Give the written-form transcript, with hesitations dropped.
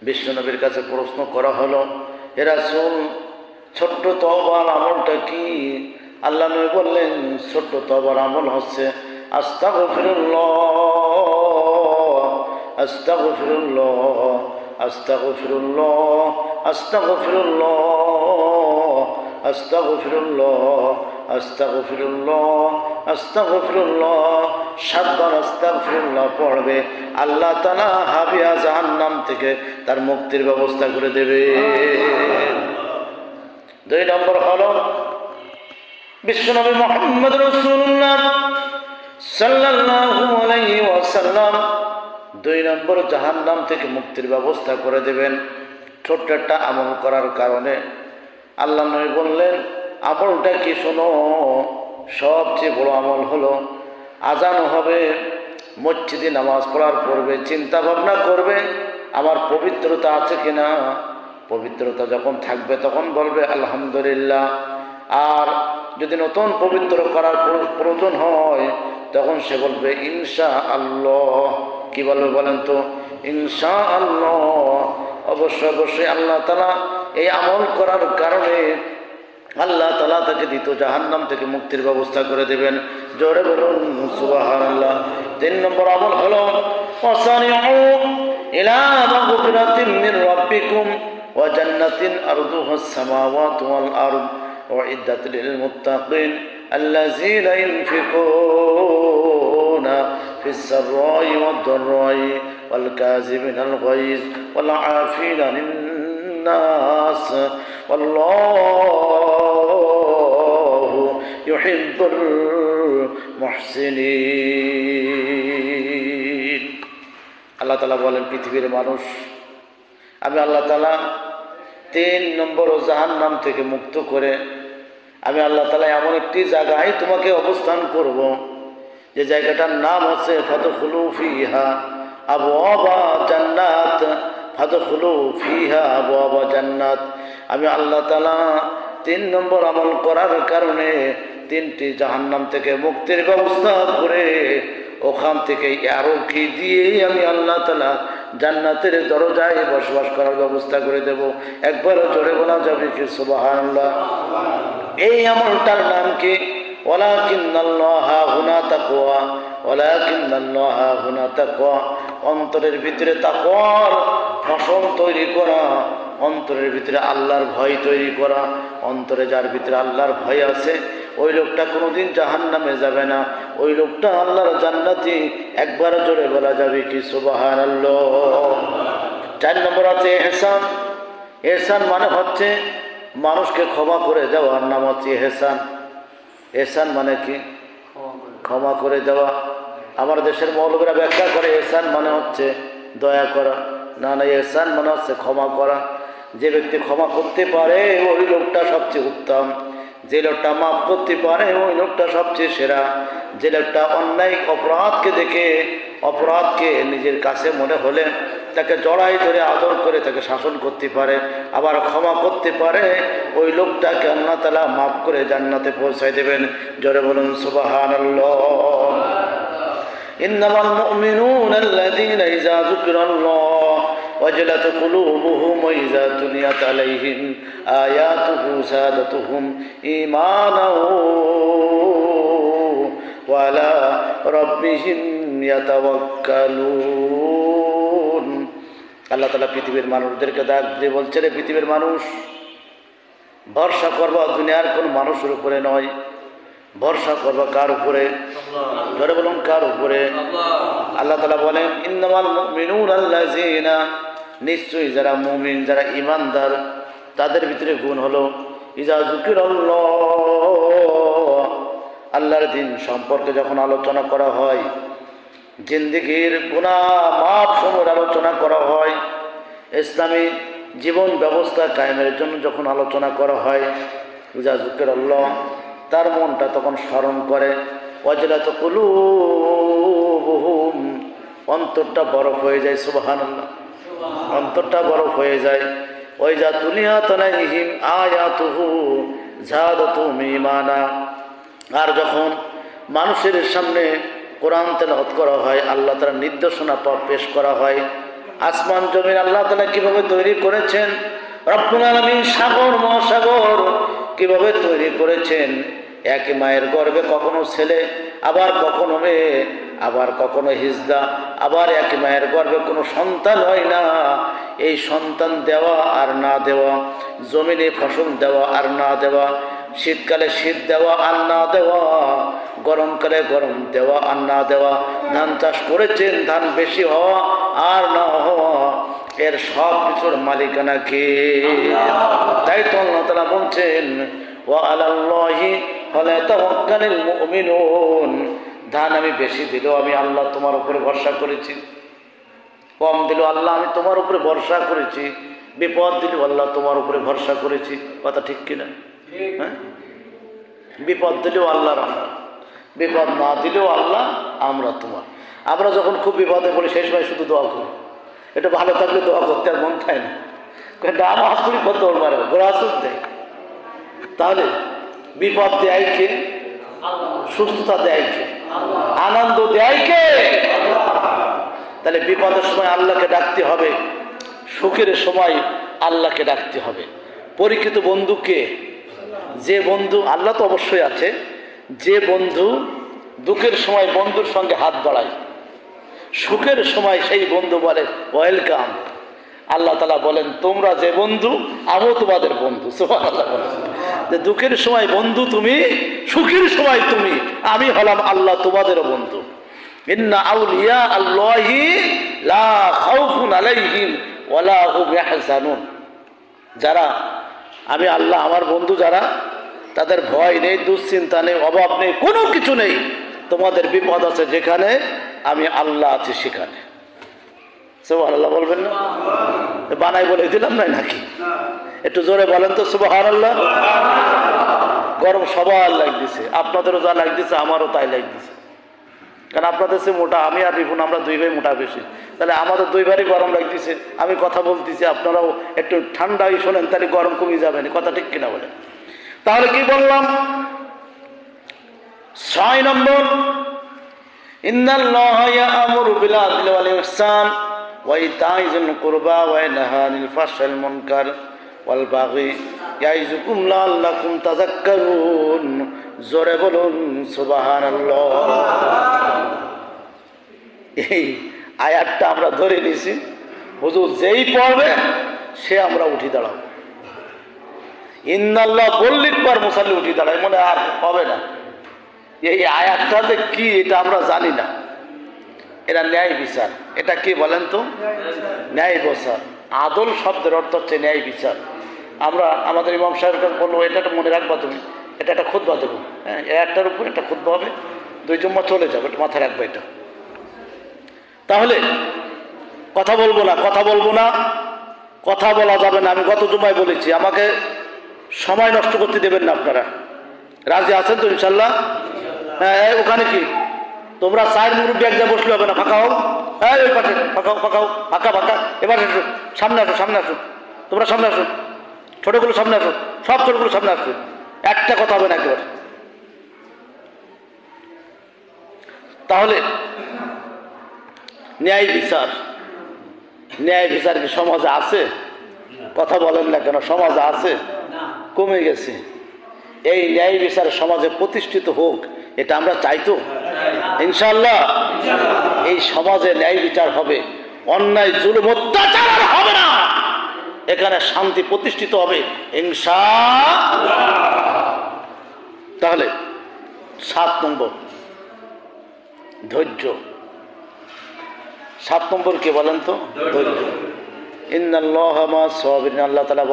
বিশ্বনবীর কাছে প্রশ্ন করা হলো, হে রাসূল, ছোট্ট তওবার আমলটা কি? আল্লাহ নবী বললেন, ছোট্ট তওবার আমল হচ্ছে আস্তাগফিরুল্লাহ, আস্তাগফিরুল্লাহ, আস্তাগফিরুল্লাহ, আস্তাগফিরুল্লাহ, আস্তাগফিরুল্লাহ, আস্তাগফিরুল্লাহ, আস্তাগফিরুল্লাহ। 7 বার আস্তাগফিরুল্লাহ পড়বে, আল্লাহ তাআলা হাবিয়া জাহান্নাম থেকে তার মুক্তির ব্যবস্থা করে দেবে। 2 নম্বর হলো বিশ্বনবী মুহাম্মদ রাসূলুল্লাহ সাল্লাল্লাহু আলাইহি ওয়াসাল্লাম 2 নম্বর জাহান্নাম থেকে মুক্তির ব্যবস্থা করে দেবেন ছোট্ট একটা আমল করার কারণে। আল্লাহ নবী বললেন, আমলটা কি? শোনো, সবচেয়ে বড় আমল হলো আজান হবে, মসজিদে নামাজ পড়ার পূর্বে চিন্তা ভাবনা করবে আমার পবিত্রতা আছে কিনা। পবিত্রতা যখন থাকবে তখন বলবে আলহামদুলিল্লাহ। আর যদি নতুন পবিত্র করার প্রয়োজন হয় তখন সে বলবে ইনশাআল্লাহ। কি বলবে বলেন তো? ইনশাআল্লাহ। অবশ্যই অবশ্যই আল্লাহ তাআলা এই আমল করার কারণে আল্লাহ তাআলা তাকে দ্বিতীয় জাহান্নাম থেকে মুক্তির ব্যবস্থা করে দেবেন। জোরে বলুন সুবহানাল্লাহ। 3 নম্বর আমল হলো ওয়াসারিউ ইলা মাগফিরাতিন মির রাব্বিকুম ওয়া জান্নাতিন আরদুহাস সামাওয়াতু ওয়াল আরদ উইদ্দাত লিল মুত্তাকিন আল্লাযীনা ইউনফিকুনা ফিস সাররাই ওয়াদ দাররাই ওয়াল কাযিমিনাল গায়জ ওয়াল আফিনা আনিন নাস ওয়াল্লাহু ইউহিব্বুল মুহসিনিন। আল্লাহ তাআলা বলেন, পৃথিবীর মানুষ, আমি আল্লাহ তাআলা 3 নম্বর জাহান্নাম থেকে মুক্ত করে আমি আল্লাহ তাআলা এমন একটি জায়গায় তোমাকে অবস্থান করব যে জায়গাটার নাম হচ্ছে ফাদখুলু ফিহা আবওয়াবা জান্নাত। ফাদখুলু ফিহা আবওয়াবা জান্নাত। আমি আল্লাহ তাআলা 3 নম্বর আমল করার কারণে 3টি জাহান্নাম থেকে মুক্তির ব্যবস্থা করে ওখান থেকে আরো কি দিয়ে আমি আল্লাহ তাআলা জান্নাতের দরজায় বসবাস করার ব্যবস্থা করে দেব। একবার জোরে বলা যাবে কি সুবহানাল্লাহ? এই আমলটার নাম কি? ওয়ালাকিন্নাল্লাহা হুনা তাকওয়া, ওয়ালাকিন্নাল্লাহা হুনা তাকওয়া। অন্তরের ভিতরে তাকওয়ার ফসল তৈরি করা, অন্তরের ভিতরে আল্লাহর ভয় তৈরি করা। অন্তরে যার ভিতরে আল্লাহর ভয় আছে ওই লোকটা কোনোদিন জাহান্নামে যাবে না, ওই লোকটা আল্লাহর জান্নাতি। একবার জোরে বলা যাবে কি সুবহানাল্লাহ? 4 নম্বর আছে ইহসান। ইহসান মানে হচ্ছে মানুষকে ক্ষমা করে দেওয়ার নাম হচ্ছে ইহসান। ইহসান মানে কি? ক্ষমা করে দেওয়া। আমার দেশের মৌলবীরা ব্যাখ্যা করে ইহসান মানে হচ্ছে দয়া করা। না না, ইহসান মানে হচ্ছে ক্ষমা করা। যে ব্যক্তি ক্ষমা করতে পারে ওই লোকটা সবচেয়ে উত্তম। যে লোকটা মাফ করতে পারে ওই লোকটা সবচেয়ে সেরা। যে লোকটা অন্যায় অপরাধকে দেখে অপরাধকে নিজের কাছে মনে হলে তাকে জড়াই ধরে আদর করে তাকে শাসন করতে পারে, আবার ক্ষমা করতে পারে, ওই লোকটাকে আল্লাহ তাআলা মাফ করে জান্নাতে পৌঁছায় দেবেন। জোরে বলুন সুবহানাল্লাহ। ইন্নামাল মুমিনুনা আল্লাযীনা ইযা যুকিরাল্লাহ ওয়াজিলাত কুলুবুহুম ওয়া ইযা তুলিয়াত আলাইহিম আয়াতুহু যাদাতুহুম ঈমানাও ওয়া আলা রাব্বিহিম ইয়াতাওয়াক্কালুন। আল্লাহ তাআলা পৃথিবীর মানুষদেরকে ডাক দিয়ে বলছে, রে পৃথিবীর মানুষ, ভরসা করবা দুনিয়ার কোন মানুষের উপরে নয়, ভরসা করবা কার উপরে? ধরে বলুন কার উপরে? আল্লাহ তাআলা বলেন, ইন্নামাল মুমিনুনা আল্লাযীনা, নিশ্চয়ই যারা মুমিন, যারা ঈমানদার, তাদের ভিতরে গুণ হলো ইযা যুকিরাল্লাহ, আল্লাহর দিন সম্পর্কে যখন আলোচনা করা হয়, জিন্দেগির গুনাহ মাফ সমূহের আলোচনা করা হয়, ইসলামী জীবন ব্যবস্থা কায়েমের জন্য যখন আলোচনা করা হয়, ইযা যুকিরাল্লাহ, তার মনটা তখন স্মরণ করে। ওয়াজিলাত কুলুবুহুম, অন্তরটা বরফ হয়ে যায়। সুবহানাল্লাহ। অন্তরটা বরফ হয়ে যায়। ওয়া ইযা তুলিয়াত আলাইহিম আয়াতুহু যাদাতুহুম ঈমানা, আর যখন মানুষের সামনে কোরআন তেলাওয়াত করা হয়, আল্লাহ তাআলার নির্দেশনা পেশ করা হয়, আসমান জমিন আল্লাহ তাআলা কিভাবে তৈরি করেছেন, রব্বুল আলামিন সাগর মহাসাগর কিভাবে তৈরি করেছেন। একই মায়ের গর্ভে কখনো ছেলে, আবার কখনো মেয়ে, আবার কখনো হিজড়া, আবার একই মায়ের গর্ভে কোনো সন্তান হয় না। এই সন্তান দেওয়া আর না দেওয়া, জমিনে ফসল দেওয়া আর না দেওয়া, শীতকালে শীত দেওয়া আর না দেওয়া, গরমকালে গরম দেওয়া আর না দেওয়া, ধান চাষ করেছেন ধান বেশি হওয়া আর না হওয়া, এর সব কিছুর মালিকানা কে? তাই তো আল্লাহ তাআলা বলছেন ওয়া আলাল্লাহি ফালাতাওয়াক্কালিল মুমিনুন, ধান আমি বেশি দিলেও আমি আল্লাহ তোমার উপরে ভরসা করেছি, কম দিলেও আল্লাহ আমি তোমার উপরে ভরসা করেছি, বিপদ দিলেও আল্লাহ তোমার উপরে ভরসা করেছি। কথা ঠিক কিনা? হ্যাঁ, বিপদ দিলেও আল্লাহর আমরা, বিপদ না দিলেও আল্লাহ আমরা তোমার। আমরা যখন খুব বিপদে পড়ি সেই সময় শুধু দোয়া করি, এটা ভালো থাকলে দোয়া করতে আর মন চায় না, ডান হাসুরি কত মারে গোড়া হাসুর দেয়। তাহলে বিপদ দেয় কে? সুস্থতা দেয় কে? আনন্দ দেয় কে? তাহলে বিপদের সময় আল্লাহকে ডাকতে হবে, সুখের সময় আল্লাহকে ডাকতে হবে। পরিচিত বন্ধু কে? যে বন্ধু, আল্লাহ তো অবশ্যই আছে, যে বন্ধু দুঃখের সময় বন্ধুর সঙ্গে হাত বাড়ায়, সুখের সময় সেই বন্ধু বলে ওয়েলকাম। আল্লাহ তাআলা বলেন তোমরা যে বন্ধু আমিও তোমাদের বন্ধু। সুবহানাল্লাহ বলেন যে দুঃখের সময় বন্ধু তুমি, সুখের সময় তুমি, আমি হলাম আল্লাহ তোমাদেরও বন্ধু। ইন্না আউলিয়া আল্লাহি লা খাউফুন আলাইহিম ওয়ালা হুম ইয়াহজানুন, যারা আমি আল্লাহ আমার বন্ধু যারা, তাদের ভয় নেই, দুশ্চিন্তা নেই, অভাব নেই, কোনো কিছু নেই। তোমাদের বিপদ আছে যেখানে, আমি আল্লাহ আছি সেখানে। সুবহানাল্লাহ বলবেন না? বানাই বলে দিলাম নাই নাকি? একটু জোরে বলেন তো সুবহানাল্লাহ। গরম সবার লাগতেছে, আপনাদেরও যা লাগতেছে আমারও তাই লাগতেছে, কারণ আপনাদের সে মোটা, আমি আর রিফুন আমরা দুই ভাই মোটা বেশি, তাহলে আমাদের দুই ভাইই গরম লাগতেছে। আমি কথা বলতেছি, আপনারাও একটু ঠান্ডাই শোনেন, তাহলে গরম কমে যাবে না। কথা ঠিক কিনা বলেন? তাহলে কি বললাম? 6 নম্বর, ইন্নাল্লাহা ইয়া'মুরু বিল আদলি ওয়াল ইহসান ওয়া ইতাইযিল কুরবা ওয়া ইয়ানহা আনিল ফাহশাইল মুনকার ওয়াল বাগি ইয়াইযুকুম লাআল্লাকুম তাযাক্কারুন। জোরে বলুন সুবহানাল্লাহ। এই আয়াতটা আমরা ধরে নিয়েছি, হুজুর যেই পড়বে সে আমরা উঠি দাঁড়াবো। ইন্নাল্লাহ বললি পর মুসাল্লি উঠি দাঁড়ায়, মনে আর হবে না। এই আয়াতটা যে কি এটা আমরা জানি না। এটা ন্যায় বিচার, এটা কি বলেন তো? ন্যায় বিচার। আদল শব্দের অর্থ হচ্ছে ন্যায় বিচার। আমরা আমাদের ইমাম সাহেবের কাছে বলবো এটা মনে রাখবা তুমি, এটা একটা খুতবা দেবো, হ্যাঁ, একটার উপর একটা খুতবা হবে, 2 জুম্মা চলে যাবে, এটা মাথায় রাখবো। এটা তাহলে কথা বলবো না, কথা বলবো না, কথা বলা যাবে না। আমি গত জুম্মায় বলেছি, আমাকে সময় নষ্ট করতে দেবেন না আপনারা। রাজি আছেন তো ইনশাল্লাহ? হ্যাঁ, ওখানে কি তোমরা 4 মুরব্বী এক জায়গায় বসলে হবে না, ফাঁকা হোক। হ্যাঁ, ওই পাশে ফাঁকা ফাঁকা হোক, ফাঁকা ফাঁকা। এবার আসো, সামনে আসো, সামনে আসো, তোমরা সামনে আসো, ছোটগুলো সামনে আসো, সব ছোটগুলো সামনে আসো। একটা কথা হবে না একেবারে। তাহলে ন্যায় বিচার, ন্যায় বিচার কি সমাজে আছে? কথা বলেন না কেন? সমাজে আছে? কমে গেছে। এই ন্যায় বিচার সমাজে প্রতিষ্ঠিত হোক, এটা আমরা চাই তো ইনশাআল্লাহ। এই সমাজে ন্যায় বিচার হবে, অন্যায় জুলুম অত্যাচার আর হবে না, এখানে শান্তি প্রতিষ্ঠিত হবে ইনশাআল্লাহ। তাহলে 7 নম্বর ধৈর্য। 7 নম্বর কে বলেন তো? ধৈর্য। ইন্নাল্লাহা মা'আস সাবিরিন। আল্লাহ তাআলা